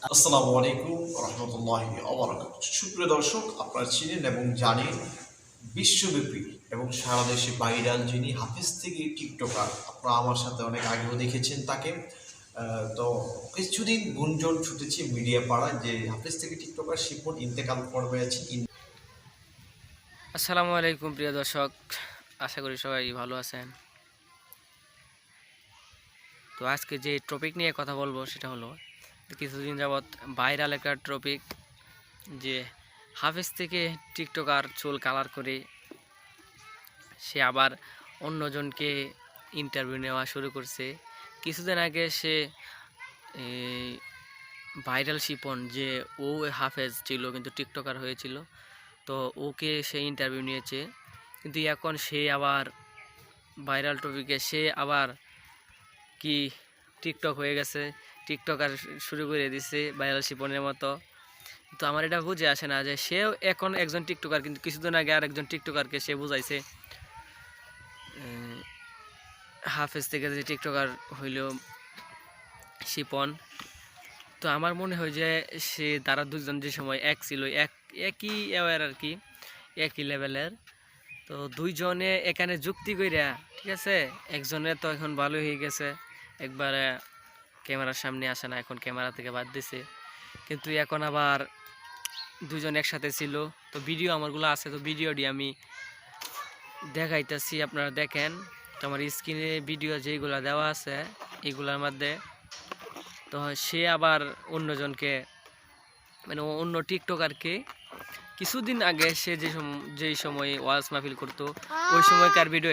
আসসালামু আলাইকুম রহমতুল্লাহি সুপ্রিয় দর্শক, আপনারা চিনেন এবং জানেন বিশ্বব্যাপী এবং সারা দেশে ভাইরাল যিনি হাফেজ থেকে টিকটকার। আপনারা আমার সাথে অনেক আগেও দেখেছেন তাকে। তো কিছুদিন গুঞ্জন ছুটেছে মিডিয়া পাড়ায় যে হাফেজ থেকে টিকটকার শিপন ইন্তেকাল করবে আছে। আসসালামু আলাইকুম প্রিয় দর্শক, আশা করি সবাই ভালো আছেন। তো আজকে যে টপিক নিয়ে কথা বলবো সেটা হলো কিছুদিন যাবৎ ভাইরাল একটা টপিক, যে হাফেজ থেকে টিকটকার চুল কালার করে সে আবার অন্যজনকে ইন্টারভিউ নেওয়া শুরু করছে। কিছুদিন আগে সে ভাইরাল শিপন, যে ও হাফেজ ছিল কিন্তু টিকটকার হয়েছিল, তো ওকে সে ইন্টারভিউ নিয়েছে। কিন্তু এখন সে আবার ভাইরাল টপিকে সে আবার কি টিকটক হয়ে গেছে, টিকটকার শুরু করে দিছে ভাইরাল শিপনের মতো। তো আমার এটা বুঝে আসে না যে সেও এখন একজন টিকটকার, কিন্তু কিছুদিন আগে আরেকজন টিকটকারকে সে বুঝাইছে হাফেজ থেকে যে টিকটকার হইল শিপন। তো আমার মনে হয় যে সে তারা দুজন যে সময় এক ছিল, একই অ্যাওয়ার আর কি, একই লেভেলের। তো দুইজনে এখানে যুক্তি কইরা, ঠিক আছে, একজনের তো এখন ভালো হয়ে গেছে, একবারে ক্যামেরার সামনে আসে না, এখন ক্যামেরা থেকে বাদ দিছে। কিন্তু এখন আবার দুজন একসাথে ছিল, তো ভিডিও আমারগুলো আছে, তো ভিডিওটি আমি দেখাইতেছি, আপনারা দেখেন। তো আমার স্ক্রিনে ভিডিও যেগুলো দেওয়া আছে এগুলোর মধ্যে, তো সে আবার অন্যজনকে, মানে অন্য টিকটকারকে কিছুদিন আগে সে যেই সময় ওয়াজ মাহফিল করতো ওই সময়কার ভিডিও